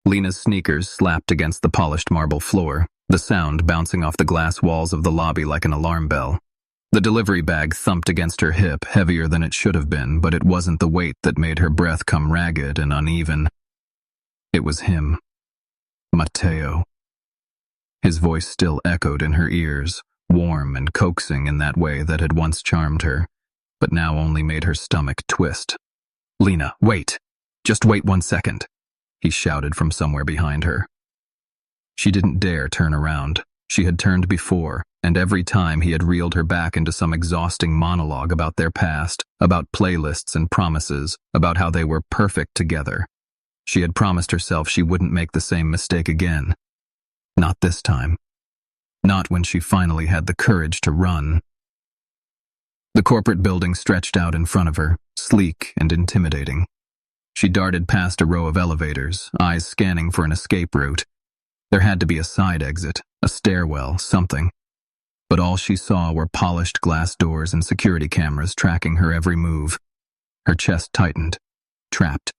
Lena's sneakers slapped against the polished marble floor, the sound bouncing off the glass walls of the lobby like an alarm bell. The delivery bag thumped against her hip, heavier than it should have been, but it wasn't the weight that made her breath come ragged and uneven. It was him. Matteo. His voice still echoed in her ears, warm and coaxing in that way that had once charmed her, but now only made her stomach twist. "Lena, wait! Just wait 1 second!" he shouted from somewhere behind her. She didn't dare turn around. She had turned before, and every time he had reeled her back into some exhausting monologue about their past, about playlists and promises, about how they were perfect together. She had promised herself she wouldn't make the same mistake again. Not this time. Not when she finally had the courage to run. The corporate building stretched out in front of her, sleek and intimidating. She darted past a row of elevators, eyes scanning for an escape route. There had to be a side exit, a stairwell, something. But all she saw were polished glass doors and security cameras tracking her every move. Her chest tightened. Trapped.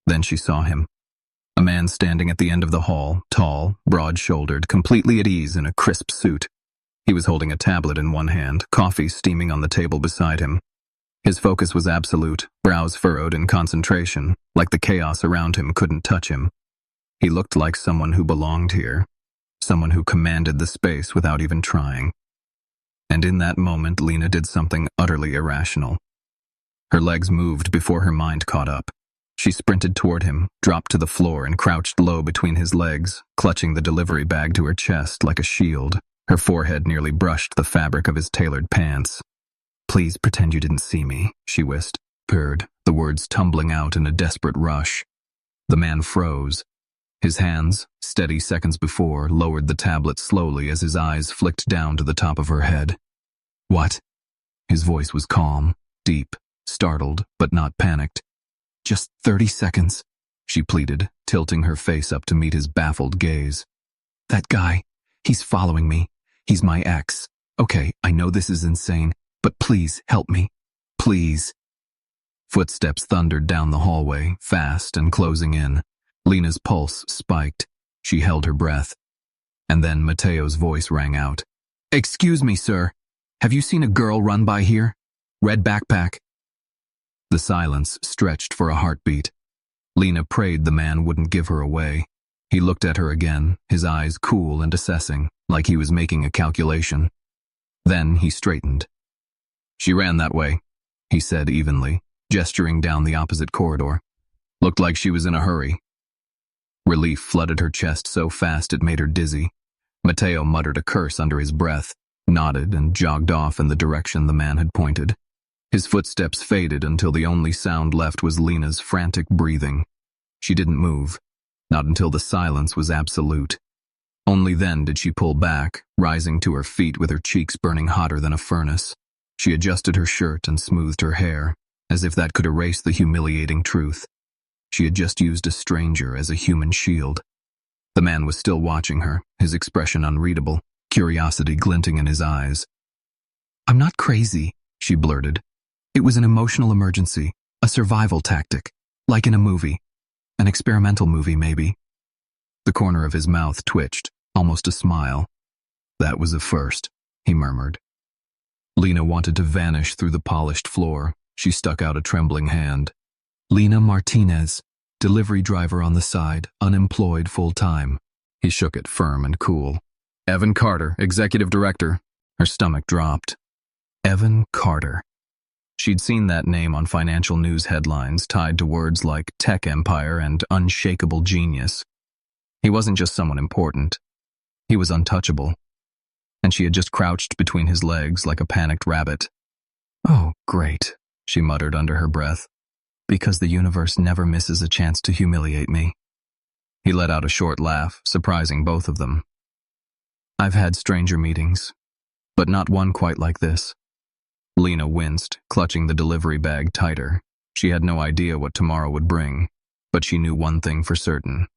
Then she saw him. A man standing at the end of the hall, tall, broad-shouldered, completely at ease in a crisp suit. He was holding a tablet in one hand, coffee steaming on the table beside him. His focus was absolute, brows furrowed in concentration, like the chaos around him couldn't touch him. He looked like someone who belonged here, someone who commanded the space without even trying. And in that moment, Lena did something utterly irrational. Her legs moved before her mind caught up. She sprinted toward him, dropped to the floor and crouched low between his legs, clutching the delivery bag to her chest like a shield. Her forehead nearly brushed the fabric of his tailored pants. "Please pretend you didn't see me," she whispered, the words tumbling out in a desperate rush. The man froze. His hands, steady seconds before, lowered the tablet slowly as his eyes flicked down to the top of her head. "What?" His voice was calm, deep, startled, but not panicked. "Just 30 seconds, she pleaded, tilting her face up to meet his baffled gaze. "That guy, he's following me. He's my ex. Okay, I know this is insane, but please help me. Please." Footsteps thundered down the hallway, fast and closing in. Lena's pulse spiked. She held her breath. And then Matteo's voice rang out. "Excuse me, sir. Have you seen a girl run by here? Red backpack." The silence stretched for a heartbeat. Lena prayed the man wouldn't give her away. He looked at her again, his eyes cool and assessing, like he was making a calculation. Then he straightened. "She ran that way," he said evenly, gesturing down the opposite corridor. "Looked like she was in a hurry." Relief flooded her chest so fast it made her dizzy. Matteo muttered a curse under his breath, nodded and jogged off in the direction the man had pointed. His footsteps faded until the only sound left was Lena's frantic breathing. She didn't move, not until the silence was absolute. Only then did she pull back, rising to her feet with her cheeks burning hotter than a furnace. She adjusted her shirt and smoothed her hair, as if that could erase the humiliating truth. She had just used a stranger as a human shield. The man was still watching her, his expression unreadable, curiosity glinting in his eyes. "I'm not crazy," she blurted. "It was an emotional emergency, a survival tactic, like in a movie. An experimental movie, maybe." The corner of his mouth twitched, almost a smile. "That was a first," he murmured. Lena wanted to vanish through the polished floor. She stuck out a trembling hand. "Lena Martinez, delivery driver on the side, unemployed full-time." He shook it firm and cool. "Evan Carter, executive director." Her stomach dropped. Evan Carter. She'd seen that name on financial news headlines tied to words like tech empire and unshakable genius. He wasn't just someone important. He was untouchable. And she had just crouched between his legs like a panicked rabbit. "Oh, great," she muttered under her breath. "Because the universe never misses a chance to humiliate me." He let out a short laugh, surprising both of them. "I've had stranger meetings, but not one quite like this." Lena winced, clutching the delivery bag tighter. She had no idea what tomorrow would bring, but she knew one thing for certain.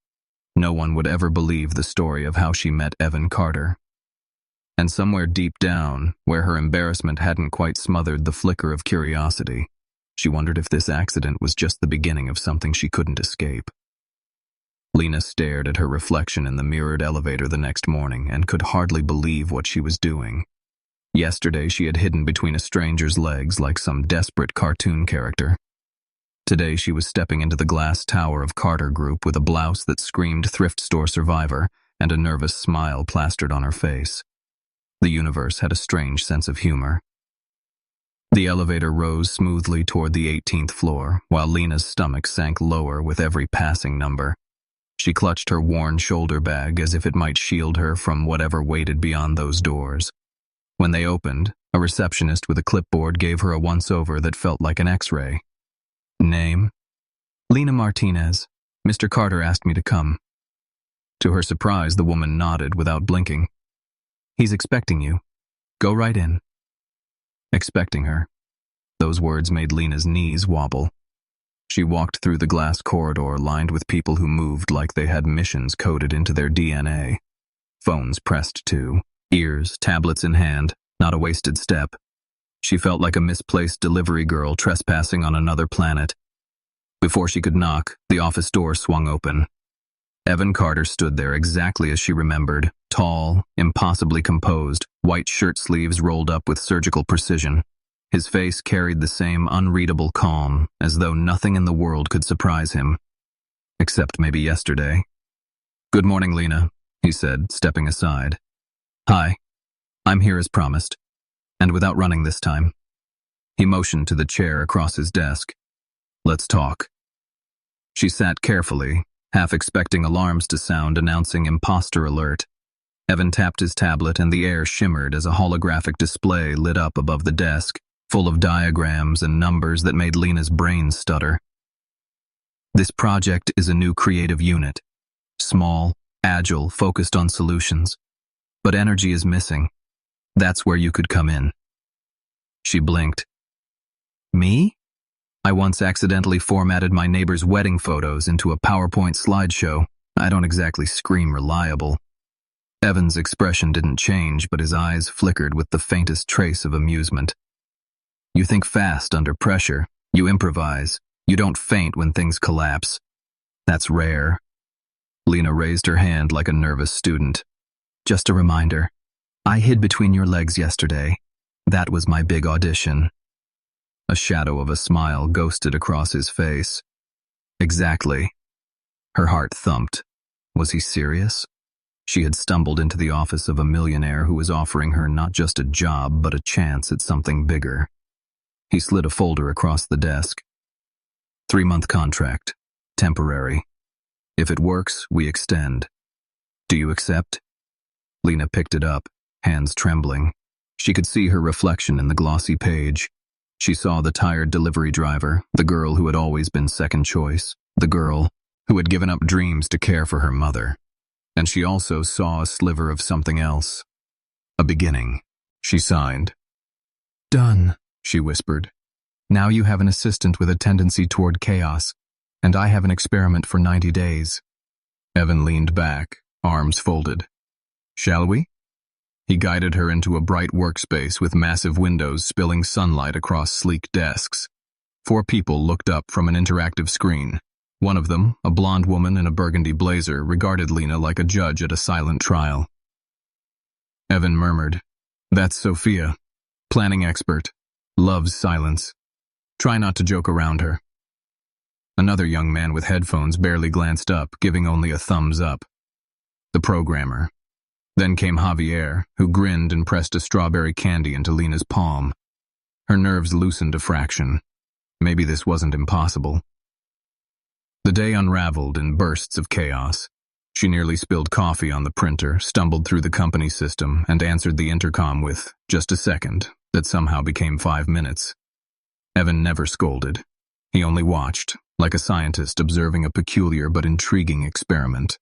No one would ever believe the story of how she met Evan Carter. And somewhere deep down, where her embarrassment hadn't quite smothered the flicker of curiosity, she wondered if this accident was just the beginning of something she couldn't escape. Lena stared at her reflection in the mirrored elevator the next morning and could hardly believe what she was doing. Yesterday she had hidden between a stranger's legs like some desperate cartoon character. Today she was stepping into the glass tower of Carter Group with a blouse that screamed thrift store survivor and a nervous smile plastered on her face. The universe had a strange sense of humor. The elevator rose smoothly toward the 18th floor, while Lena's stomach sank lower with every passing number. She clutched her worn shoulder bag as if it might shield her from whatever waited beyond those doors. When they opened, a receptionist with a clipboard gave her a once-over that felt like an X-ray. Name? Lena Martinez. Mr. Carter asked me to come. To her surprise, the woman nodded without blinking. He's expecting you. Go right in. Expecting her. Those words made Lena's knees wobble. She walked through the glass corridor lined with people who moved like they had missions coded into their DNA. Phones pressed to, ears, tablets in hand, not a wasted step. She felt like a misplaced delivery girl trespassing on another planet. Before she could knock, the office door swung open. Evan Carter stood there exactly as she remembered, tall, impossibly composed, white shirt sleeves rolled up with surgical precision. His face carried the same unreadable calm, as though nothing in the world could surprise him. Except maybe yesterday. "Good morning, Lena," he said, stepping aside. "Hi. I'm here as promised. And without running this time." He motioned to the chair across his desk. "Let's talk." She sat carefully, half expecting alarms to sound announcing imposter alert. Evan tapped his tablet and the air shimmered as a holographic display lit up above the desk, full of diagrams and numbers that made Lena's brain stutter. "This project is a new creative unit. Small, agile, focused on solutions. But energy is missing. That's where you could come in." She blinked. "Me? I once accidentally formatted my neighbor's wedding photos into a PowerPoint slideshow. I don't exactly scream reliable." Evan's expression didn't change, but his eyes flickered with the faintest trace of amusement. "You think fast under pressure. You improvise. You don't faint when things collapse. That's rare." Lena raised her hand like a nervous student. "Just a reminder. I hid between your legs yesterday. That was my big audition." A shadow of a smile ghosted across his face. Exactly. Her heart thumped. Was he serious? She had stumbled into the office of a millionaire who was offering her not just a job, but a chance at something bigger. He slid a folder across the desk. 3-month contract. Temporary. If it works, we extend. Do you accept? Lena picked it up, hands trembling. She could see her reflection in the glossy page. She saw the tired delivery driver, the girl who had always been second choice, the girl who had given up dreams to care for her mother. And she also saw a sliver of something else. A beginning. She signed. "Done," she whispered. "Now you have an assistant with a tendency toward chaos, and I have an experiment for 90 days. Evan leaned back, arms folded. "Shall we?" He guided her into a bright workspace with massive windows spilling sunlight across sleek desks. 4 people looked up from an interactive screen. One of them, a blonde woman in a burgundy blazer, regarded Lena like a judge at a silent trial. Evan murmured, "That's Sophia, planning expert. Loves silence. Try not to joke around her." Another young man with headphones barely glanced up, giving only a thumbs up. The programmer. Then came Javier, who grinned and pressed a strawberry candy into Lena's palm. Her nerves loosened a fraction. Maybe this wasn't impossible. The day unraveled in bursts of chaos. She nearly spilled coffee on the printer, stumbled through the company system, and answered the intercom with, "Just a second," that somehow became 5 minutes. Evan never scolded. He only watched, like a scientist observing a peculiar but intriguing experiment.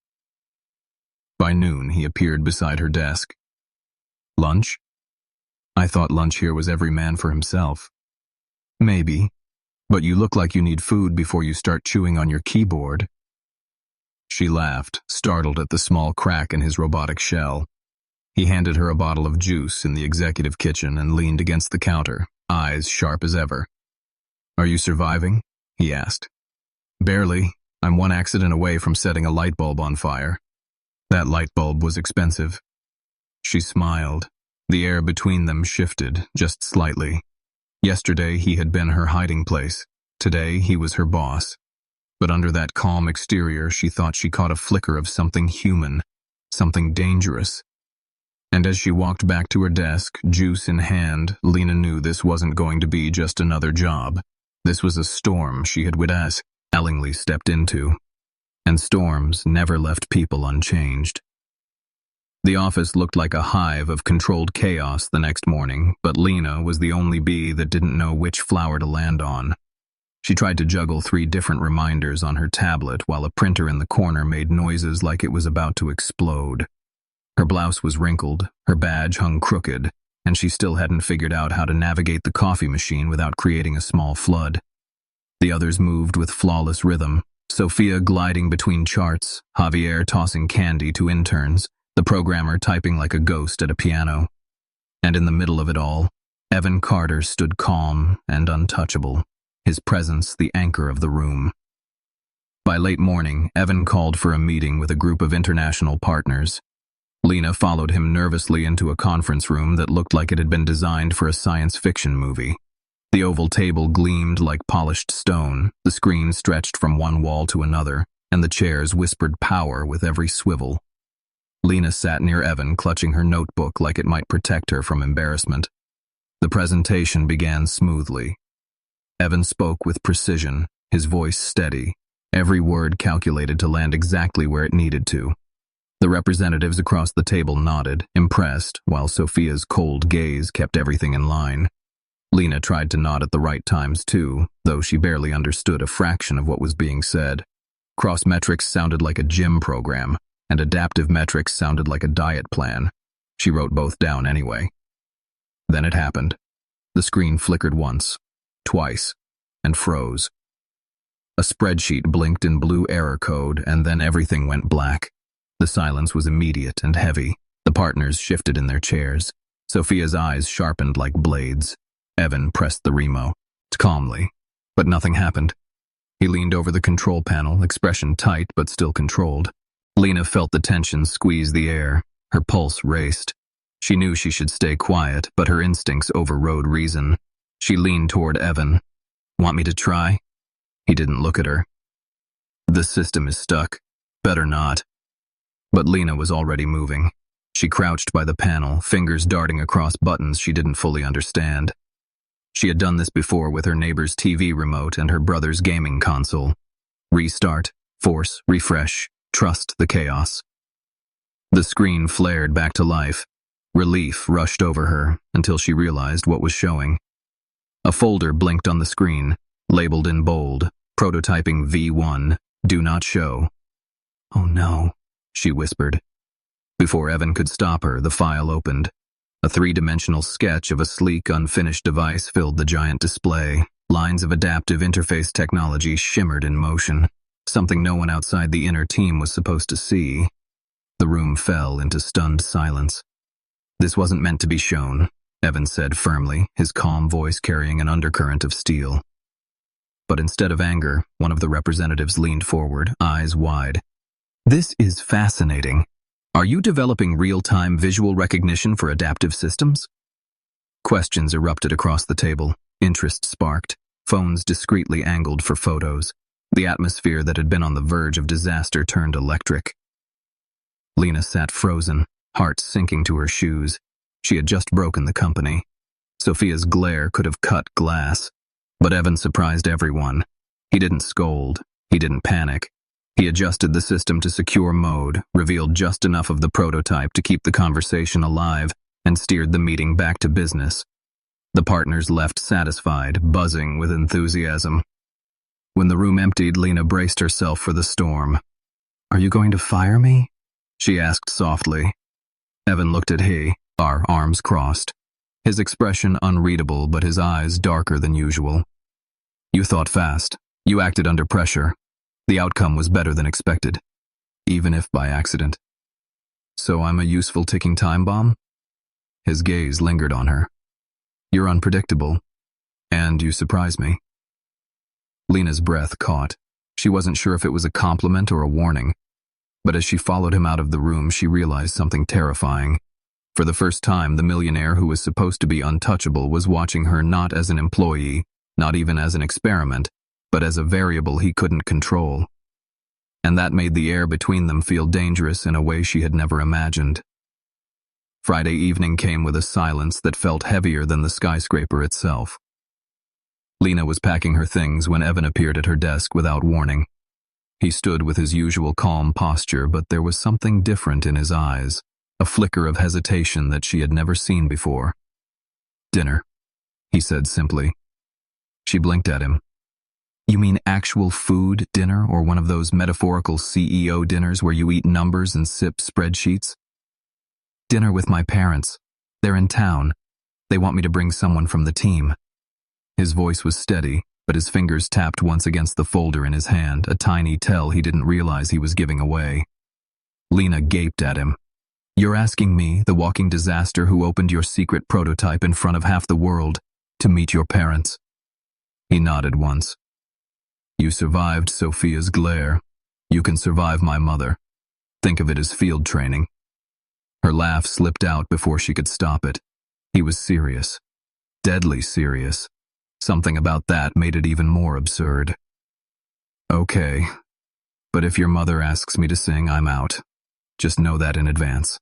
By noon, he appeared beside her desk. "Lunch? I thought lunch here was every man for himself." "Maybe, but you look like you need food before you start chewing on your keyboard." She laughed, startled at the small crack in his robotic shell. He handed her a bottle of juice in the executive kitchen and leaned against the counter, eyes sharp as ever. "Are you surviving?" he asked. "Barely. I'm one accident away from setting a light bulb on fire. That light bulb was expensive. She smiled. The air between them shifted, just slightly. Yesterday he had been her hiding place. Today he was her boss. But under that calm exterior, she thought she caught a flicker of something human, something dangerous. And as she walked back to her desk, juice in hand, Lena knew this wasn't going to be just another job. This was a storm she had willingly stepped into. And storms never left people unchanged. The office looked like a hive of controlled chaos the next morning, but Lena was the only bee that didn't know which flower to land on. She tried to juggle 3 different reminders on her tablet while a printer in the corner made noises like it was about to explode. Her blouse was wrinkled, her badge hung crooked, and she still hadn't figured out how to navigate the coffee machine without creating a small flood. The others moved with flawless rhythm, Sophia gliding between charts, Javier tossing candy to interns, the programmer typing like a ghost at a piano. And in the middle of it all, Evan Carter stood calm and untouchable, his presence the anchor of the room. By late morning, Evan called for a meeting with a group of international partners. Lena followed him nervously into a conference room that looked like it had been designed for a science fiction movie. The oval table gleamed like polished stone, the screen stretched from one wall to another, and the chairs whispered power with every swivel. Lena sat near Evan, clutching her notebook like it might protect her from embarrassment. The presentation began smoothly. Evan spoke with precision, his voice steady, every word calculated to land exactly where it needed to. The representatives across the table nodded, impressed, while Sophia's cold gaze kept everything in line. Lena tried to nod at the right times too, though she barely understood a fraction of what was being said. Cross-metrics sounded like a gym program, and adaptive metrics sounded like a diet plan. She wrote both down anyway. Then it happened. The screen flickered once, twice, and froze. A spreadsheet blinked in blue error code, and then everything went black. The silence was immediate and heavy. The partners shifted in their chairs. Sophia's eyes sharpened like blades. Evan pressed the remote, calmly, but nothing happened. He leaned over the control panel, expression tight but still controlled. Lena felt the tension squeeze the air. Her pulse raced. She knew she should stay quiet, but her instincts overrode reason. She leaned toward Evan. "Want me to try?" He didn't look at her. "The system is stuck. Better not." But Lena was already moving. She crouched by the panel, fingers darting across buttons she didn't fully understand. She had done this before with her neighbor's TV remote and her brother's gaming console. Restart, force, refresh, trust the chaos. The screen flared back to life. Relief rushed over her until she realized what was showing. A folder blinked on the screen, labeled in bold, prototyping V1, do not show. "Oh no," she whispered. Before Evan could stop her, the file opened. A 3-dimensional sketch of a sleek, unfinished device filled the giant display. Lines of adaptive interface technology shimmered in motion, something no one outside the inner team was supposed to see. The room fell into stunned silence. "This wasn't meant to be shown," Evan said firmly, his calm voice carrying an undercurrent of steel. But instead of anger, one of the representatives leaned forward, eyes wide. "This is fascinating. Are you developing real-time visual recognition for adaptive systems?" Questions erupted across the table. Interest sparked. Phones discreetly angled for photos. The atmosphere that had been on the verge of disaster turned electric. Lena sat frozen, heart sinking to her shoes. She had just broken the company. Sophia's glare could have cut glass. But Evan surprised everyone. He didn't scold. He didn't panic. He adjusted the system to secure mode, revealed just enough of the prototype to keep the conversation alive, and steered the meeting back to business. The partners left satisfied, buzzing with enthusiasm. When the room emptied, Lena braced herself for the storm. "Are you going to fire me?" she asked softly. Evan looked at our arms crossed. His expression unreadable, but his eyes darker than usual. "You thought fast. You acted under pressure. The outcome was better than expected, even if by accident. So I'm a useful ticking time bomb?" His gaze lingered on her. "You're unpredictable, and you surprise me." Lena's breath caught. She wasn't sure if it was a compliment or a warning, but as she followed him out of the room, she realized something terrifying. For the first time, the millionaire who was supposed to be untouchable was watching her not as an employee, not even as an experiment, but as a variable he couldn't control. And that made the air between them feel dangerous in a way she had never imagined. Friday evening came with a silence that felt heavier than the skyscraper itself. Lena was packing her things when Evan appeared at her desk without warning. He stood with his usual calm posture, but there was something different in his eyes, a flicker of hesitation that she had never seen before. "Dinner," he said simply. She blinked at him. "You mean actual food dinner, or one of those metaphorical CEO dinners where you eat numbers and sip spreadsheets?" "Dinner with my parents. They're in town. They want me to bring someone from the team." His voice was steady, but his fingers tapped once against the folder in his hand, a tiny tell he didn't realize he was giving away. Lena gaped at him. "You're asking me, the walking disaster who opened your secret prototype in front of half the world, to meet your parents?" He nodded once. "You survived Sophia's glare. You can survive my mother. Think of it as field training." Her laugh slipped out before she could stop it. He was serious. Deadly serious. Something about that made it even more absurd. "Okay, but if your mother asks me to sing, I'm out. Just know that in advance."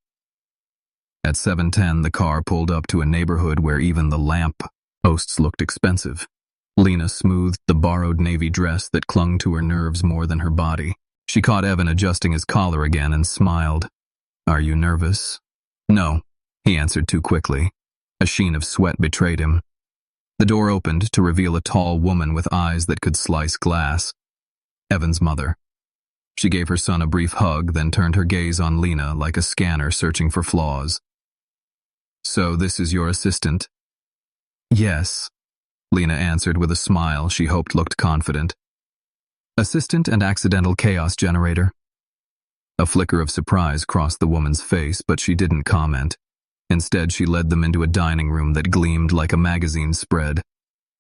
At 7:10, the car pulled up to a neighborhood where even the lamp posts looked expensive. Lena smoothed the borrowed navy dress that clung to her nerves more than her body. She caught Evan adjusting his collar again and smiled. "Are you nervous?" "No," he answered too quickly. A sheen of sweat betrayed him. The door opened to reveal a tall woman with eyes that could slice glass. Evan's mother. She gave her son a brief hug, then turned her gaze on Lena like a scanner searching for flaws. "So this is your assistant?" "Yes," Lena answered with a smile she hoped looked confident. "Assistant and accidental chaos generator." A flicker of surprise crossed the woman's face, but she didn't comment. Instead, she led them into a dining room that gleamed like a magazine spread.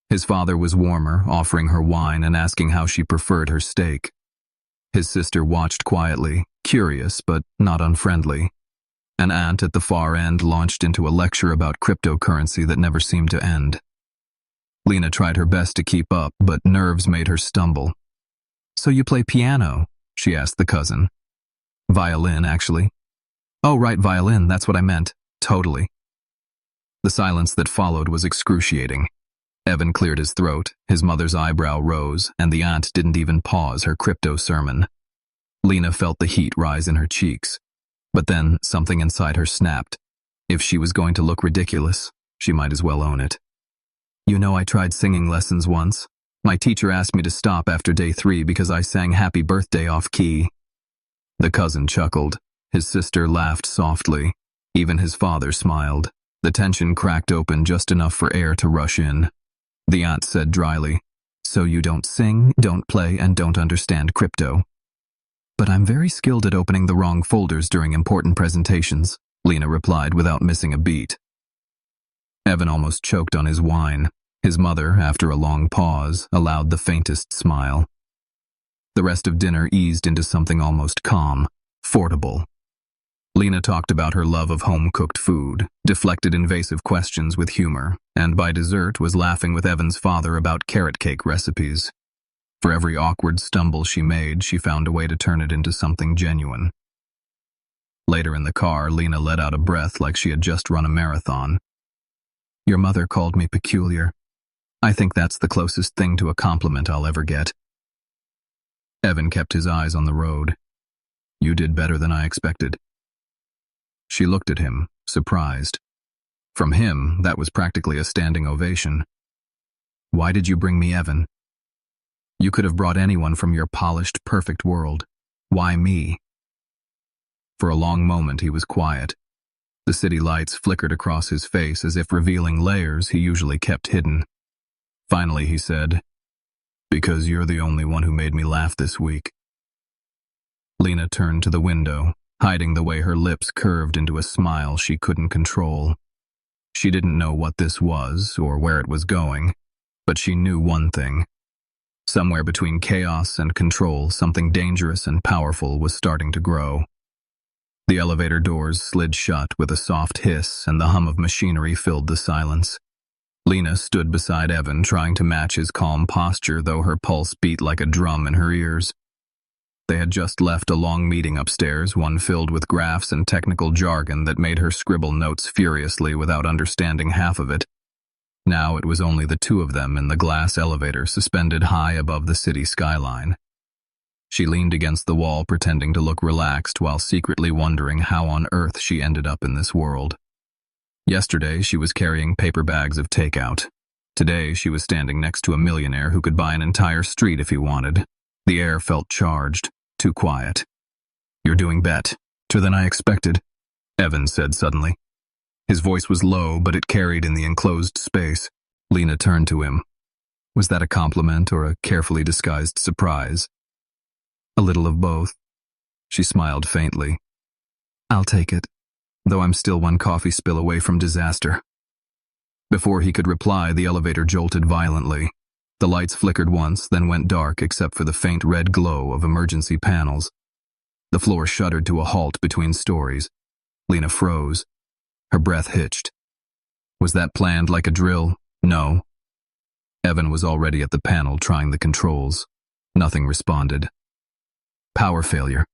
His father was warmer, offering her wine and asking how she preferred her steak. His sister watched quietly, curious but not unfriendly. An aunt at the far end launched into a lecture about cryptocurrency that never seemed to end. Lena tried her best to keep up, but nerves made her stumble. "So you play piano?" she asked the cousin. "Violin, actually." "Oh, right, violin, that's what I meant. Totally." The silence that followed was excruciating. Evan cleared his throat, his mother's eyebrow rose, and the aunt didn't even pause her crypto sermon. Lena felt the heat rise in her cheeks. But then something inside her snapped. If she was going to look ridiculous, she might as well own it. "You know, I tried singing lessons once. My teacher asked me to stop after day 3 because I sang Happy Birthday off key." The cousin chuckled. His sister laughed softly. Even his father smiled. The tension cracked open just enough for air to rush in. The aunt said dryly, "So you don't sing, don't play, and don't understand crypto." "But I'm very skilled at opening the wrong folders during important presentations," Lena replied without missing a beat. Evan almost choked on his wine. His mother, after a long pause, allowed the faintest smile. The rest of dinner eased into something almost calm, affordable. Lena talked about her love of home-cooked food, deflected invasive questions with humor, and by dessert was laughing with Evan's father about carrot cake recipes. For every awkward stumble she made, she found a way to turn it into something genuine. Later in the car, Lena let out a breath like she had just run a marathon. "Your mother called me peculiar. I think that's the closest thing to a compliment I'll ever get." Evan kept his eyes on the road. "You did better than I expected." She looked at him, surprised. From him, that was practically a standing ovation. "Why did you bring me Evan? You could have brought anyone from your polished, perfect world. Why me?" For a long moment he was quiet. The city lights flickered across his face as if revealing layers he usually kept hidden. Finally he said, "Because you're the only one who made me laugh this week." Lena turned to the window, hiding the way her lips curved into a smile she couldn't control. She didn't know what this was or where it was going, but she knew one thing. Somewhere between chaos and control, something dangerous and powerful was starting to grow. The elevator doors slid shut with a soft hiss, and the hum of machinery filled the silence. Lena stood beside Evan, trying to match his calm posture, though her pulse beat like a drum in her ears. They had just left a long meeting upstairs, one filled with graphs and technical jargon that made her scribble notes furiously without understanding half of it. Now it was only the two of them in the glass elevator suspended high above the city skyline. She leaned against the wall, pretending to look relaxed while secretly wondering how on earth she ended up in this world. Yesterday, she was carrying paper bags of takeout. Today, she was standing next to a millionaire who could buy an entire street if he wanted. The air felt charged, too quiet. "You're doing better than I expected," Evan said suddenly. His voice was low, but it carried in the enclosed space. Lena turned to him. Was that a compliment or a carefully disguised surprise? "A little of both." She smiled faintly. "I'll take it, though I'm still one coffee spill away from disaster." Before he could reply, the elevator jolted violently. The lights flickered once, then went dark except for the faint red glow of emergency panels. The floor shuddered to a halt between stories. Lena froze. Her breath hitched. Was that planned like a drill? No. Evan was already at the panel trying the controls. Nothing responded. Power failure.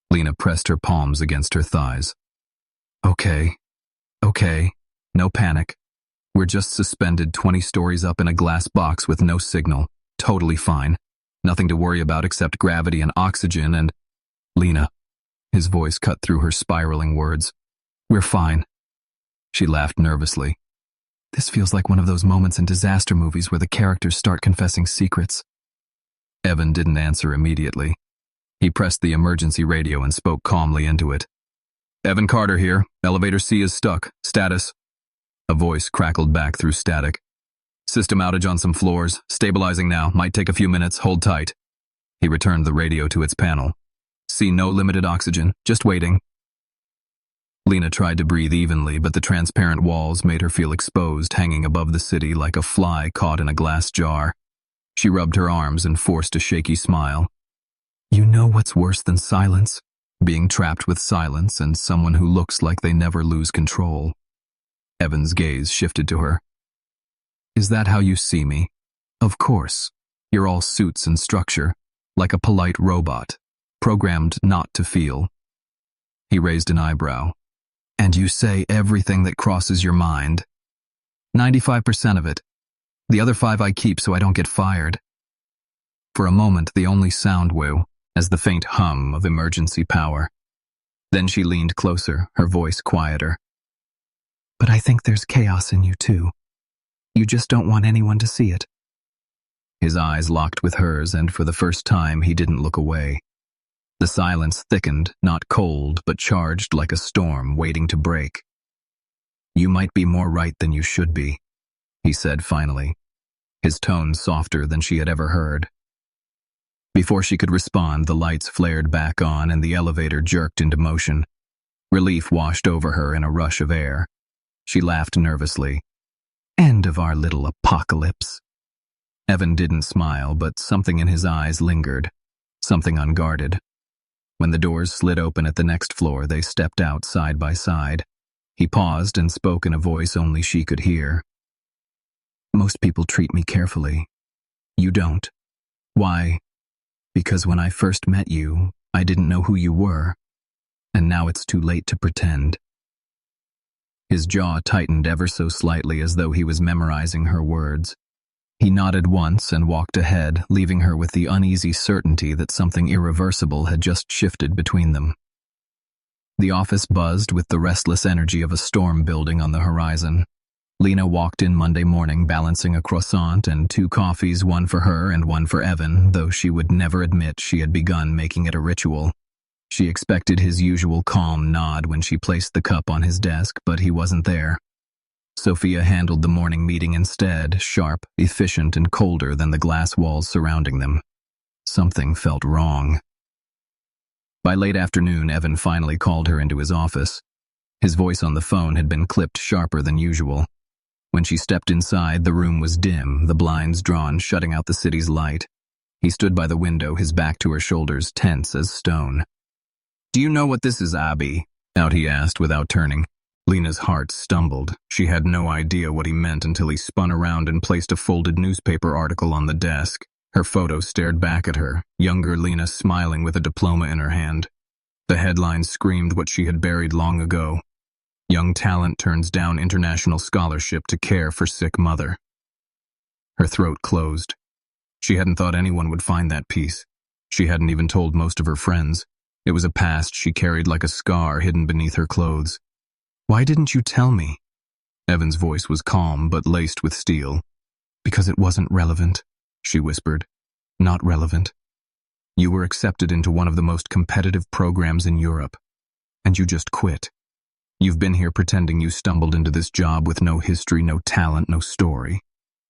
Lena pressed her palms against her thighs. Okay. No panic. We're just suspended 20 stories up in a glass box with no signal. Totally fine. Nothing to worry about except gravity and oxygen and... Lena. His voice cut through her spiraling words. We're fine. She laughed nervously. This feels like one of those moments in disaster movies where the characters start confessing secrets. Evan didn't answer immediately. He pressed the emergency radio and spoke calmly into it. "Evan Carter here. Elevator C is stuck. Status." A voice crackled back through static. "System outage on some floors. Stabilizing now. Might take a few minutes. Hold tight." He returned the radio to its panel. "See no limited oxygen. Just waiting." Lena tried to breathe evenly, but the transparent walls made her feel exposed, hanging above the city like a fly caught in a glass jar. She rubbed her arms and forced a shaky smile. You know what's worse than silence? Being trapped with silence and someone who looks like they never lose control. Evan's gaze shifted to her. Is that how you see me? Of course. You're all suits and structure, like a polite robot, programmed not to feel. He raised an eyebrow. And you say everything that crosses your mind. 95% of it. The other 5 I keep so I don't get fired. For a moment, the only sound as the faint hum of emergency power. Then she leaned closer, her voice quieter. But I think there's chaos in you too. You just don't want anyone to see it. His eyes locked with hers, and for the first time he didn't look away. The silence thickened, not cold, but charged like a storm waiting to break. You might be more right than you should be, he said finally, his tone softer than she had ever heard. Before she could respond, the lights flared back on and the elevator jerked into motion. Relief washed over her in a rush of air. She laughed nervously. End of our little apocalypse. Evan didn't smile, but something in his eyes lingered, something unguarded. When the doors slid open at the next floor, they stepped out side by side. He paused and spoke in a voice only she could hear. Most people treat me carefully. You don't. Why? Because when I first met you, I didn't know who you were, and now it's too late to pretend. His jaw tightened ever so slightly as though he was memorizing her words. He nodded once and walked ahead, leaving her with the uneasy certainty that something irreversible had just shifted between them. The office buzzed with the restless energy of a storm building on the horizon. Lena walked in Monday morning balancing a croissant and 2 coffees, one for her and one for Evan, though she would never admit she had begun making it a ritual. She expected his usual calm nod when she placed the cup on his desk, but he wasn't there. Sophia handled the morning meeting instead, sharp, efficient, and colder than the glass walls surrounding them. Something felt wrong. By late afternoon, Evan finally called her into his office. His voice on the phone had been clipped sharper than usual. When she stepped inside, the room was dim, the blinds drawn, shutting out the city's light. He stood by the window, his back to her shoulders, tense as stone. "Do you know what this is, Abby?" out he asked without turning. Lena's heart stumbled. She had no idea what he meant until he spun around and placed a folded newspaper article on the desk. Her photo stared back at her, younger Lena smiling with a diploma in her hand. The headline screamed what she had buried long ago. "Young talent turns down international scholarship to care for sick mother." Her throat closed. She hadn't thought anyone would find that piece. She hadn't even told most of her friends. It was a past she carried like a scar hidden beneath her clothes. "Why didn't you tell me?" Evan's voice was calm but laced with steel. "Because it wasn't relevant," she whispered. "Not relevant. You were accepted into one of the most competitive programs in Europe, and you just quit. You've been here pretending you stumbled into this job with no history, no talent, no story.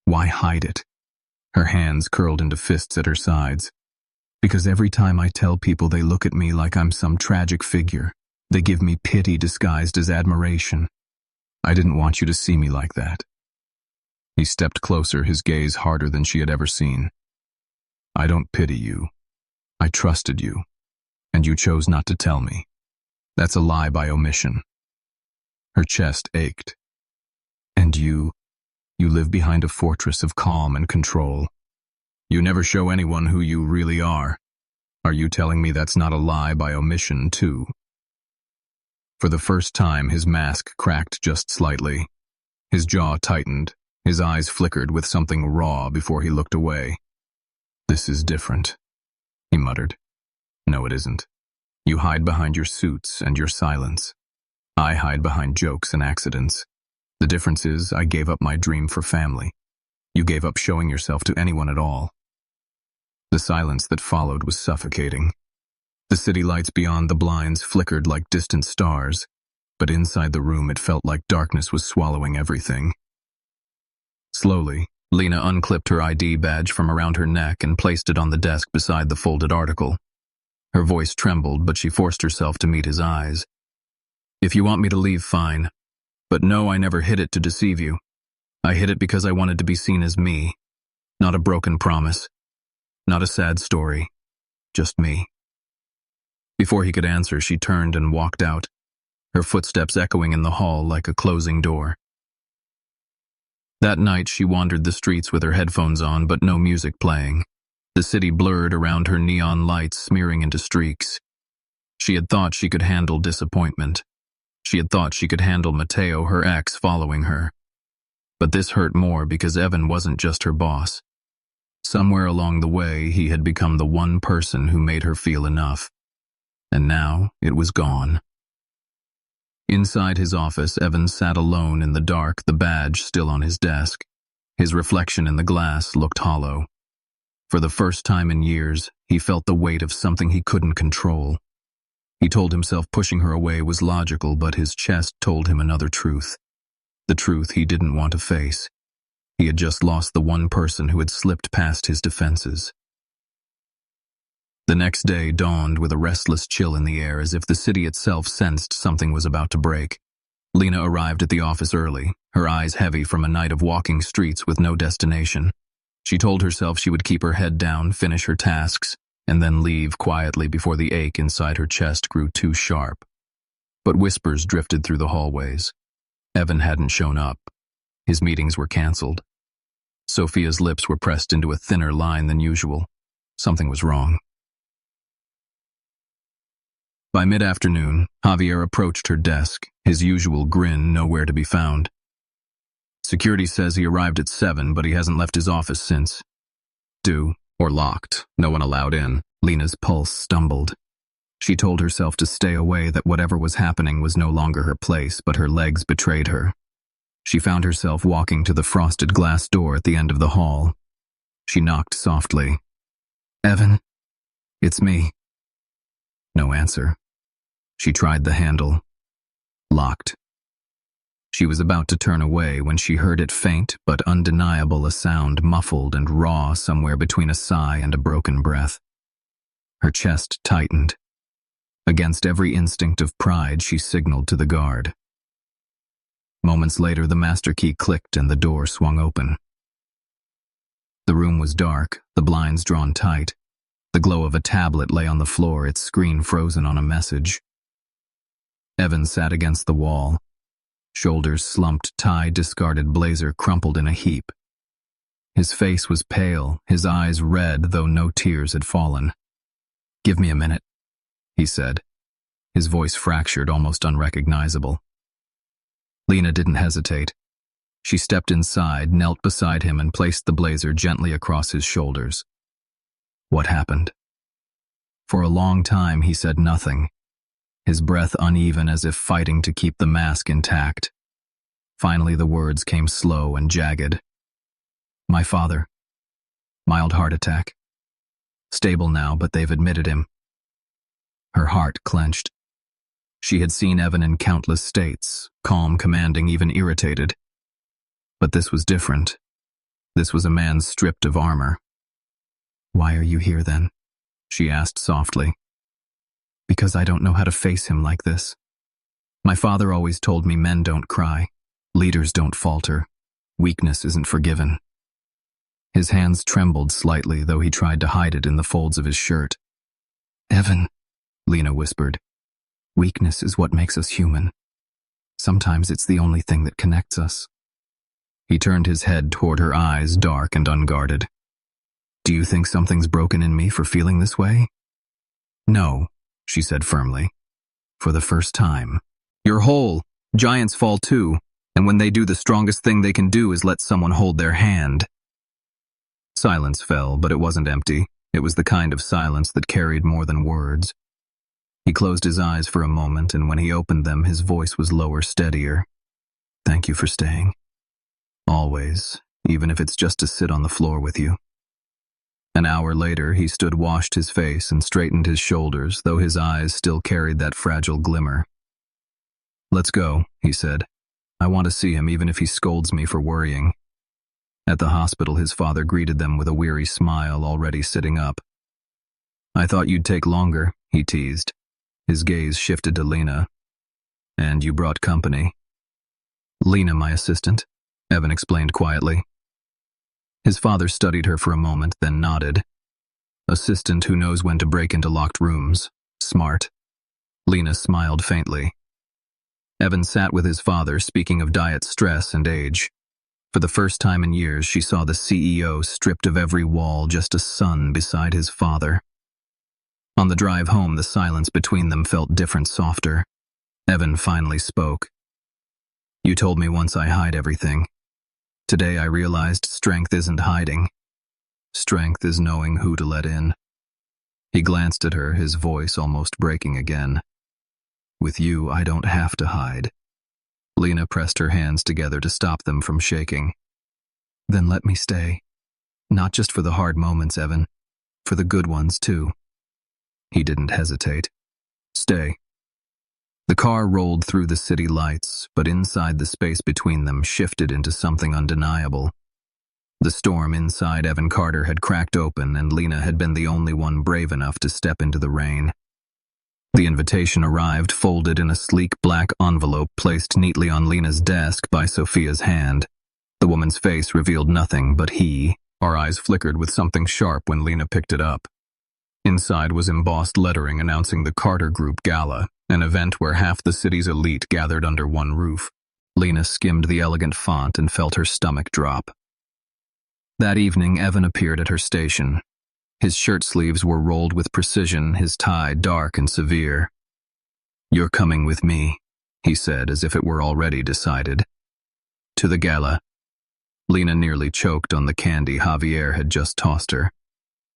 Why hide it?" Her hands curled into fists at her sides. "Because every time I tell people, they look at me like I'm some tragic figure. They give me pity disguised as admiration. I didn't want you to see me like that." He stepped closer, his gaze harder than she had ever seen. "I don't pity you. I trusted you, and you chose not to tell me. That's a lie by omission." Her chest ached. "And you live behind a fortress of calm and control. You never show anyone who you really are. Are you telling me that's not a lie by omission, too?" For the first time, his mask cracked just slightly. His jaw tightened. His eyes flickered with something raw before he looked away. "This is different," he muttered. "No, it isn't. You hide behind your suits and your silence. I hide behind jokes and accidents. The difference is I gave up my dream for family. You gave up showing yourself to anyone at all." The silence that followed was suffocating. The city lights beyond the blinds flickered like distant stars, but inside the room it felt like darkness was swallowing everything. Slowly, Lena unclipped her ID badge from around her neck and placed it on the desk beside the folded article. Her voice trembled, but she forced herself to meet his eyes. "If you want me to leave, fine. But no, I never hid it to deceive you. I hid it because I wanted to be seen as me. Not a broken promise. Not a sad story. Just me." Before he could answer, she turned and walked out, her footsteps echoing in the hall like a closing door. That night, she wandered the streets with her headphones on, but no music playing. The city blurred around her, neon lights smearing into streaks. She had thought she could handle disappointment. She had thought she could handle Mateo, her ex, following her. But this hurt more because Evan wasn't just her boss. Somewhere along the way, he had become the one person who made her feel enough. And now, it was gone. Inside his office, Evan sat alone in the dark, the badge still on his desk. His reflection in the glass looked hollow. For the first time in years, he felt the weight of something he couldn't control. He told himself pushing her away was logical, but his chest told him another truth. The truth he didn't want to face. He had just lost the one person who had slipped past his defenses. The next day dawned with a restless chill in the air, as if the city itself sensed something was about to break. Lena arrived at the office early, her eyes heavy from a night of walking streets with no destination. She told herself she would keep her head down, finish her tasks, and then leave quietly before the ache inside her chest grew too sharp. But whispers drifted through the hallways. Evan hadn't shown up. His meetings were canceled. Sophia's lips were pressed into a thinner line than usual. Something was wrong. By mid-afternoon, Javier approached her desk, his usual grin nowhere to be found. "Security says he arrived at 7, but he hasn't left his office since." "Due, or locked, no one allowed in." Lena's pulse stumbled. She told herself to stay away, that whatever was happening was no longer her place, but her legs betrayed her. She found herself walking to the frosted glass door at the end of the hall. She knocked softly. "Evan, it's me." No answer. She tried the handle. Locked. She was about to turn away when she heard it, faint but undeniable, a sound muffled and raw somewhere between a sigh and a broken breath. Her chest tightened. Against every instinct of pride, she signaled to the guard. Moments later, the master key clicked and the door swung open. The room was dark, the blinds drawn tight. The glow of a tablet lay on the floor, its screen frozen on a message. Evan sat against the wall, shoulders slumped, tie discarded blazer crumpled in a heap. His face was pale, his eyes red, though no tears had fallen. "Give me a minute," he said, his voice fractured, almost unrecognizable. Lena didn't hesitate. She stepped inside, knelt beside him, and placed the blazer gently across his shoulders. What happened? For a long time he said nothing, his breath uneven as if fighting to keep the mask intact. Finally the words came slow and jagged. "My father. Mild heart attack. Stable now, but they've admitted him." Her heart clenched. She had seen Evan in countless states, calm, commanding, even irritated. But this was different. This was a man stripped of armor. "Why are you here then?" she asked softly. "Because I don't know how to face him like this. My father always told me men don't cry, leaders don't falter, weakness isn't forgiven." His hands trembled slightly, though he tried to hide it in the folds of his shirt. "Evan," Lena whispered, "weakness is what makes us human. Sometimes it's the only thing that connects us." He turned his head toward her, eyes dark and unguarded. "Do you think something's broken in me for feeling this way?" "No," she said firmly. "For the first time. You're whole. Giants fall too, and when they do, the strongest thing they can do is let someone hold their hand." Silence fell, but it wasn't empty. It was the kind of silence that carried more than words. He closed his eyes for a moment, and when he opened them, his voice was lower, steadier. "Thank you for staying. Always, even if it's just to sit on the floor with you." An hour later, he stood, washed his face, and straightened his shoulders, though his eyes still carried that fragile glimmer. "Let's go," he said. "I want to see him, even if he scolds me for worrying." At the hospital, his father greeted them with a weary smile, already sitting up. "I thought you'd take longer," he teased. His gaze shifted to Lena. "And you brought company." "Lena, my assistant," Evan explained quietly. His father studied her for a moment, then nodded. "Assistant who knows when to break into locked rooms. Smart." Lena smiled faintly. Evan sat with his father, speaking of diet, stress, and age. For the first time in years, she saw the CEO stripped of every wall, just a son beside his father. On the drive home, the silence between them felt different, softer. Evan finally spoke. "You told me once I hide everything. Today I realized strength isn't hiding. Strength is knowing who to let in." He glanced at her, his voice almost breaking again. "With you, I don't have to hide." Lena pressed her hands together to stop them from shaking. "Then let me stay. Not just for the hard moments, Evan. For the good ones, too." He didn't hesitate. "Stay." The car rolled through the city lights, but inside, the space between them shifted into something undeniable. The storm inside Evan Carter had cracked open, and Lena had been the only one brave enough to step into the rain. The invitation arrived, folded in a sleek black envelope placed neatly on Lena's desk by Sophia's hand. The woman's face revealed nothing, but our eyes flickered with something sharp when Lena picked it up. Inside was embossed lettering announcing the Carter Group Gala, an event where half the city's elite gathered under one roof. Lena skimmed the elegant font and felt her stomach drop. That evening, Evan appeared at her station. His shirt sleeves were rolled with precision, his tie dark and severe. "You're coming with me," he said, as if it were already decided. "To the gala." Lena nearly choked on the candy Javier had just tossed her.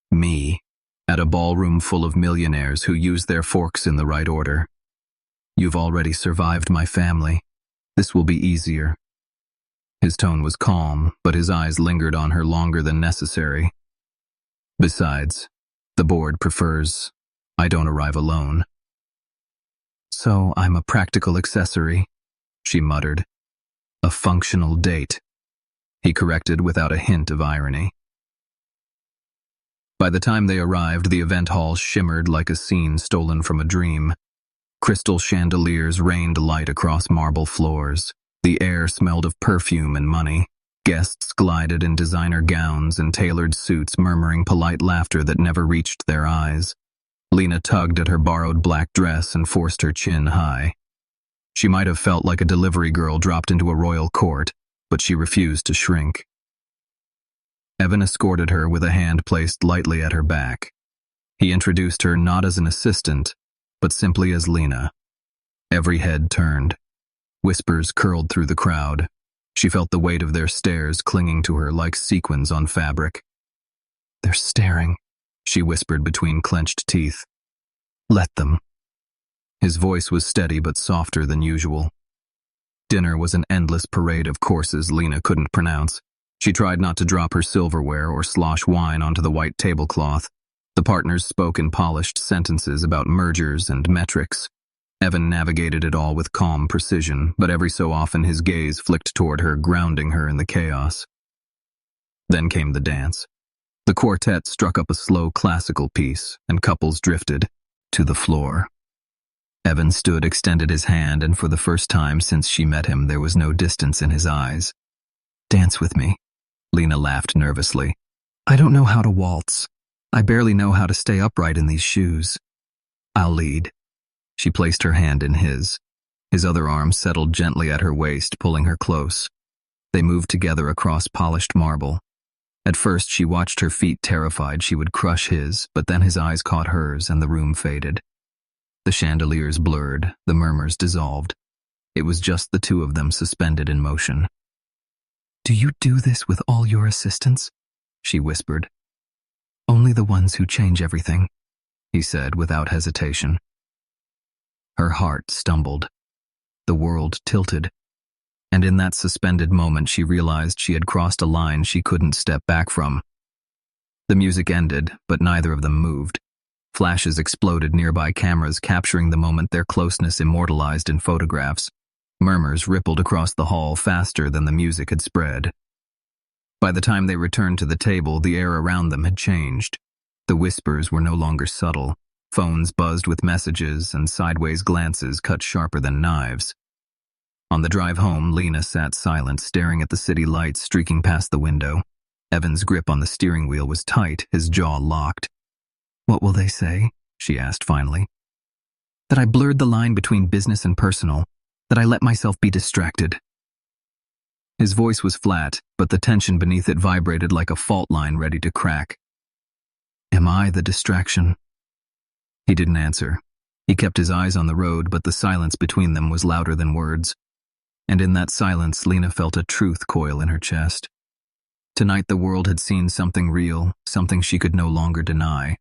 "Me, at a ballroom full of millionaires who use their forks in the right order. You've already survived my family. This will be easier." His tone was calm, but his eyes lingered on her longer than necessary. "Besides, the board prefers I don't arrive alone." "So I'm a practical accessory," she muttered. "A functional date," he corrected without a hint of irony. By the time they arrived, the event hall shimmered like a scene stolen from a dream. Crystal chandeliers rained light across marble floors. The air smelled of perfume and money. Guests glided in designer gowns and tailored suits, murmuring polite laughter that never reached their eyes. Lena tugged at her borrowed black dress and forced her chin high. She might have felt like a delivery girl dropped into a royal court, but she refused to shrink. Evan escorted her with a hand placed lightly at her back. He introduced her not as an assistant, but simply as Lena. Every head turned. Whispers curled through the crowd. She felt the weight of their stares clinging to her like sequins on fabric. "They're staring," she whispered between clenched teeth. "Let them." His voice was steady but softer than usual. Dinner was an endless parade of courses Lena couldn't pronounce. She tried not to drop her silverware or slosh wine onto the white tablecloth. The partners spoke in polished sentences about mergers and metrics. Evan navigated it all with calm precision, but every so often his gaze flicked toward her, grounding her in the chaos. Then came the dance. The quartet struck up a slow classical piece, and couples drifted to the floor. Evan stood, extended his hand, and for the first time since she met him, there was no distance in his eyes. "Dance with me," Lena laughed nervously. "I don't know how to waltz. I barely know how to stay upright in these shoes. I'll lead." She placed her hand in his. His other arm settled gently at her waist, pulling her close. They moved together across polished marble. At first, she watched her feet, terrified she would crush his, but then his eyes caught hers and the room faded. The chandeliers blurred, the murmurs dissolved. It was just the two of them suspended in motion. "Do you do this with all your assistants?" she whispered. "Only the ones who change everything," he said without hesitation. Her heart stumbled. The world tilted. And in that suspended moment, she realized she had crossed a line she couldn't step back from. The music ended, but neither of them moved. Flashes exploded, nearby cameras capturing the moment, their closeness immortalized in photographs. Murmurs rippled across the hall faster than the music had spread. By the time they returned to the table, the air around them had changed. The whispers were no longer subtle. Phones buzzed with messages, and sideways glances cut sharper than knives. On the drive home, Lena sat silent, staring at the city lights streaking past the window. Evan's grip on the steering wheel was tight, his jaw locked. "What will they say?" she asked finally. "That I blurred the line between business and personal, that I let myself be distracted." His voice was flat, but the tension beneath it vibrated like a fault line ready to crack. "Am I the distraction?" He didn't answer. He kept his eyes on the road, but the silence between them was louder than words. And in that silence, Lena felt a truth coil in her chest. Tonight the world had seen something real, something she could no longer deny.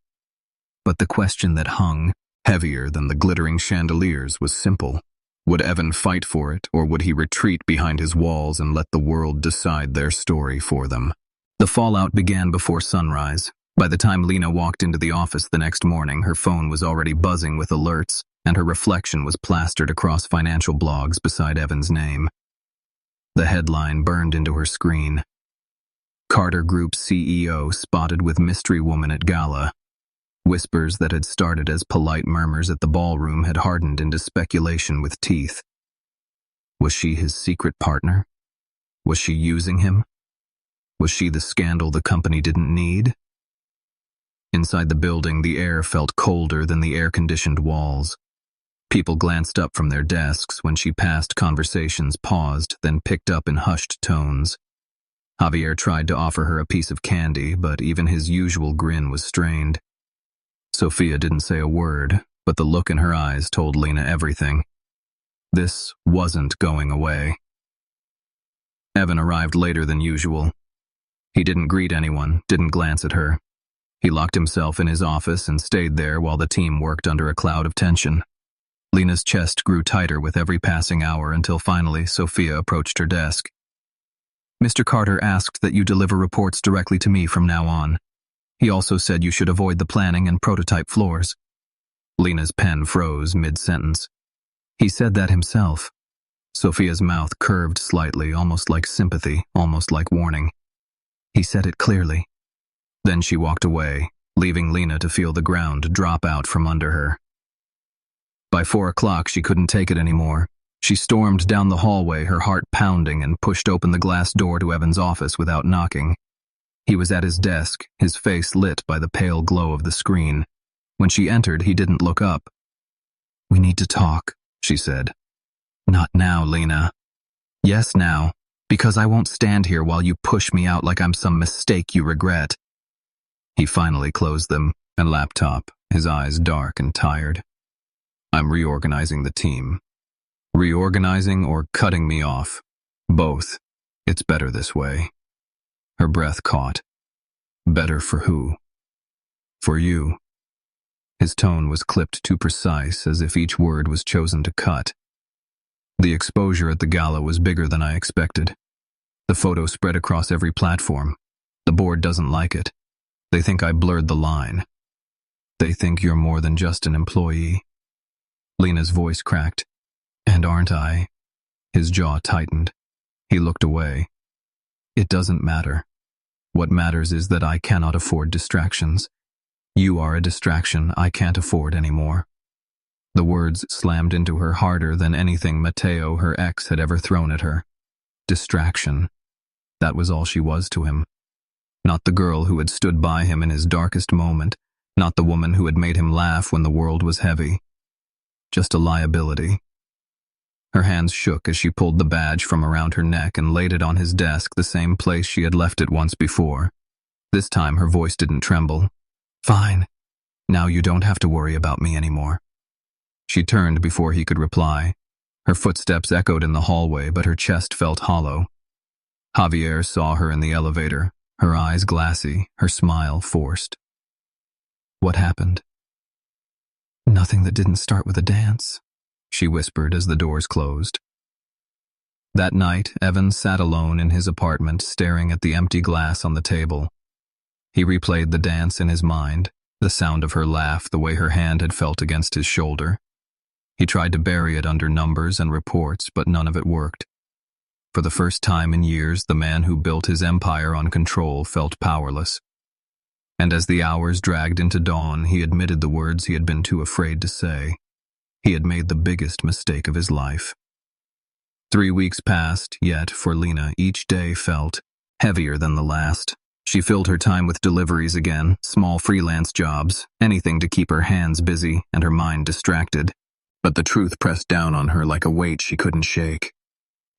But the question that hung, heavier than the glittering chandeliers, was simple. Would Evan fight for it, or would he retreat behind his walls and let the world decide their story for them? The fallout began before sunrise. By the time Lena walked into the office the next morning, her phone was already buzzing with alerts, and her reflection was plastered across financial blogs beside Evan's name. The headline burned into her screen. Carter Group CEO spotted with mystery woman at gala. Whispers that had started as polite murmurs at the ballroom had hardened into speculation with teeth. Was she his secret partner? Was she using him? Was she the scandal the company didn't need? Inside the building, the air felt colder than the air-conditioned walls. People glanced up from their desks when she passed. Conversations paused, then picked up in hushed tones. Javier tried to offer her a piece of candy, but even his usual grin was strained. Sophia didn't say a word, but the look in her eyes told Lena everything. This wasn't going away. Evan arrived later than usual. He didn't greet anyone, didn't glance at her. He locked himself in his office and stayed there while the team worked under a cloud of tension. Lena's chest grew tighter with every passing hour until finally Sophia approached her desk. "Mr. Carter asked that you deliver reports directly to me from now on. He also said you should avoid the planning and prototype floors." Lena's pen froze mid-sentence. "He said that himself." Sophia's mouth curved slightly, almost like sympathy, almost like warning. "He said it clearly." Then she walked away, leaving Lena to feel the ground drop out from under her. By 4 o'clock, she couldn't take it anymore. She stormed down the hallway, her heart pounding, and pushed open the glass door to Evan's office without knocking. He was at his desk, his face lit by the pale glow of the screen. When she entered, he didn't look up. "We need to talk," she said. "Not now, Lena." "Yes, now, because I won't stand here while you push me out like I'm some mistake you regret." He finally closed them and laptop, his eyes dark and tired. "I'm reorganizing the team. Reorganizing or cutting me off. Both. It's better this way." Her breath caught. "Better for who?" "For you." His tone was clipped too precise, as if each word was chosen to cut. The exposure at the gala was bigger than I expected. The photo spread across every platform. The board doesn't like it. They think I blurred the line. They think you're more than just an employee. Lena's voice cracked. "And aren't I?" His jaw tightened. He looked away. "It doesn't matter. What matters is that I cannot afford distractions. You are a distraction I can't afford anymore." The words slammed into her harder than anything Mateo, her ex, had ever thrown at her. Distraction. That was all she was to him. Not the girl who had stood by him in his darkest moment, not the woman who had made him laugh when the world was heavy. Just a liability. Her hands shook as she pulled the badge from around her neck and laid it on his desk, the same place she had left it once before. This time her voice didn't tremble. "Fine. Now you don't have to worry about me anymore." She turned before he could reply. Her footsteps echoed in the hallway, but her chest felt hollow. Javier saw her in the elevator, her eyes glassy, her smile forced. "What happened?" "Nothing that didn't start with a dance," she whispered as the doors closed. That night, Evan sat alone in his apartment, staring at the empty glass on the table. He replayed the dance in his mind, the sound of her laugh, the way her hand had felt against his shoulder. He tried to bury it under numbers and reports, but none of it worked. For the first time in years, the man who built his empire on control felt powerless. And as the hours dragged into dawn, he admitted the words he had been too afraid to say. He had made the biggest mistake of his life. 3 weeks passed, yet, for Lena, each day felt heavier than the last. She filled her time with deliveries again, small freelance jobs, anything to keep her hands busy and her mind distracted. But the truth pressed down on her like a weight she couldn't shake.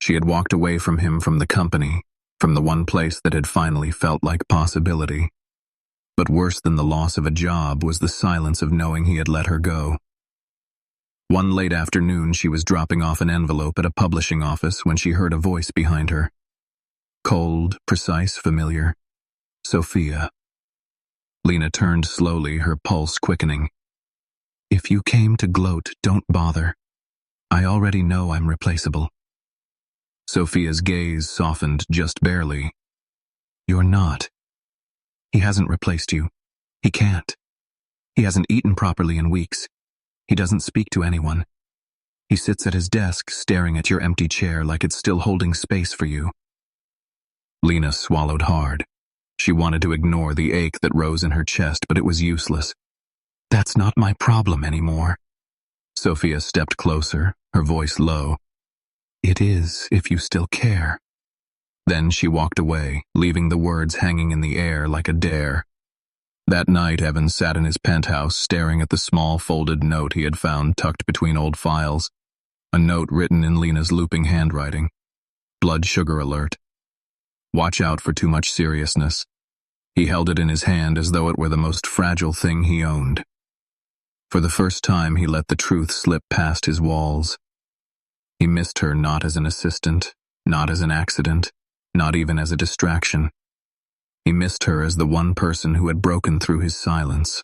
She had walked away from him, from the company, from the one place that had finally felt like possibility. But worse than the loss of a job was the silence of knowing he had let her go. One late afternoon, she was dropping off an envelope at a publishing office when she heard a voice behind her. Cold, precise, familiar. "Sophia." Lena turned slowly, her pulse quickening. "If you came to gloat, don't bother. I already know I'm replaceable." Sophia's gaze softened just barely. "You're not. He hasn't replaced you. He can't. He hasn't eaten properly in weeks. He doesn't speak to anyone. He sits at his desk staring at your empty chair like it's still holding space for you." Lena swallowed hard. She wanted to ignore the ache that rose in her chest, but it was useless. "That's not my problem anymore." Sophia stepped closer, her voice low. "It is, if you still care." Then she walked away, leaving the words hanging in the air like a dare. That night, Evan sat in his penthouse, staring at the small folded note he had found tucked between old files. A note written in Lena's looping handwriting. Blood sugar alert. Watch out for too much seriousness. He held it in his hand as though it were the most fragile thing he owned. For the first time, he let the truth slip past his walls. He missed her not as an assistant, not as an accident, not even as a distraction. He missed her as the one person who had broken through his silence.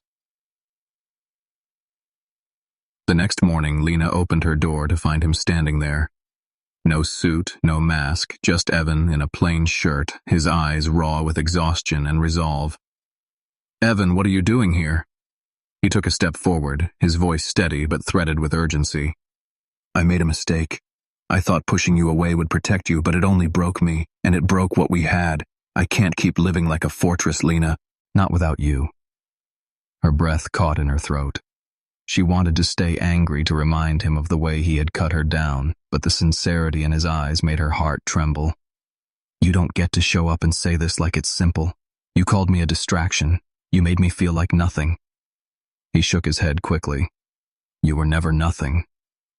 The next morning, Lena opened her door to find him standing there. No suit, no mask, just Evan in a plain shirt, his eyes raw with exhaustion and resolve. "Evan, what are you doing here?" He took a step forward, his voice steady but threaded with urgency. "I made a mistake. I thought pushing you away would protect you, but it only broke me, and it broke what we had. I can't keep living like a fortress, Lena. Not without you." Her breath caught in her throat. She wanted to stay angry to remind him of the way he had cut her down, but the sincerity in his eyes made her heart tremble. You don't get to show up and say this like it's simple. You called me a distraction. You made me feel like nothing. He shook his head quickly. You were never nothing.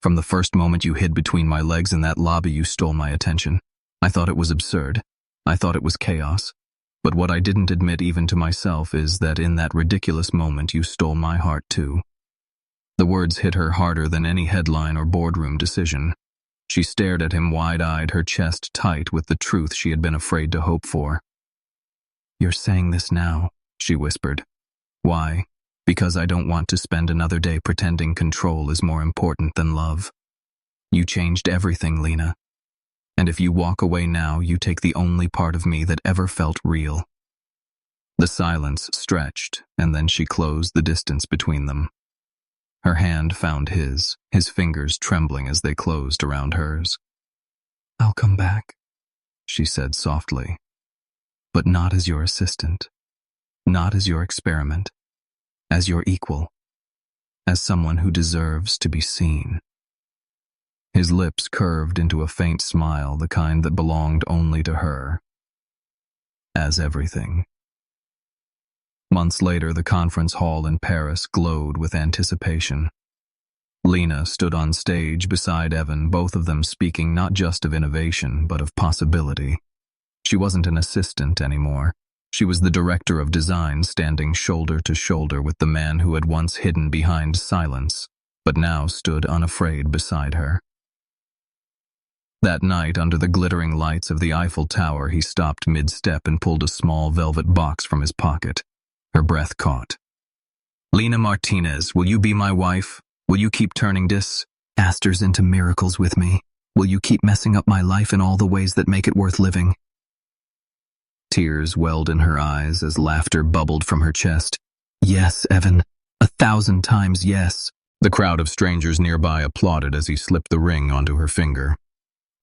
From the first moment you hid between my legs in that lobby, you stole my attention. I thought it was absurd. I thought it was chaos. But what I didn't admit even to myself is that in that ridiculous moment you stole my heart too. The words hit her harder than any headline or boardroom decision. She stared at him wide-eyed, her chest tight with the truth she had been afraid to hope for. You're saying this now, she whispered. Why? Because I don't want to spend another day pretending control is more important than love. You changed everything, Lena. And if you walk away now, you take the only part of me that ever felt real. The silence stretched, and then she closed the distance between them. Her hand found his fingers trembling as they closed around hers. I'll come back, she said softly. But not as your assistant, not as your experiment, as your equal, as someone who deserves to be seen. His lips curved into a faint smile, the kind that belonged only to her. As everything. Months later, the conference hall in Paris glowed with anticipation. Lena stood on stage beside Evan, both of them speaking not just of innovation, but of possibility. She wasn't an assistant anymore. She was the director of design, standing shoulder to shoulder with the man who had once hidden behind silence, but now stood unafraid beside her. That night, under the glittering lights of the Eiffel Tower, he stopped mid-step and pulled a small velvet box from his pocket. Her breath caught. Lena Martinez, will you be my wife? Will you keep turning disasters into miracles with me? Will you keep messing up my life in all the ways that make it worth living? Tears welled in her eyes as laughter bubbled from her chest. Yes, Evan. 1,000 times yes. The crowd of strangers nearby applauded as he slipped the ring onto her finger.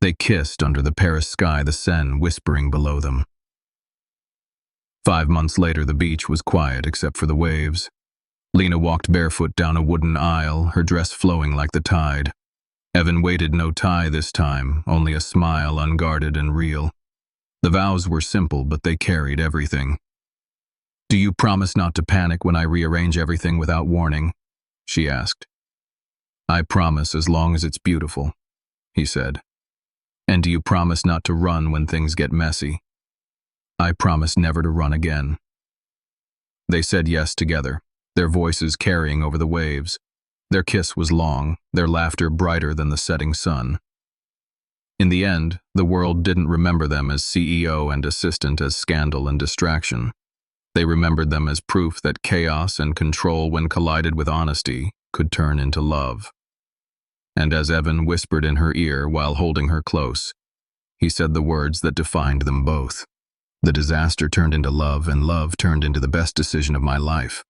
They kissed under the Paris sky, the Seine whispering below them. 5 months later, the beach was quiet except for the waves. Lena walked barefoot down a wooden aisle, her dress flowing like the tide. Evan waited, no tie this time, only a smile unguarded and real. The vows were simple, but they carried everything. Do you promise not to panic when I rearrange everything without warning? She asked. I promise as long as it's beautiful, he said. And do you promise not to run when things get messy? I promise never to run again. They said yes together, their voices carrying over the waves. Their kiss was long, their laughter brighter than the setting sun. In the end, the world didn't remember them as CEO and assistant, as scandal and distraction. They remembered them as proof that chaos and control, when collided with honesty, could turn into love. And as Evan whispered in her ear while holding her close, he said the words that defined them both. The disaster turned into love, and love turned into the best decision of my life.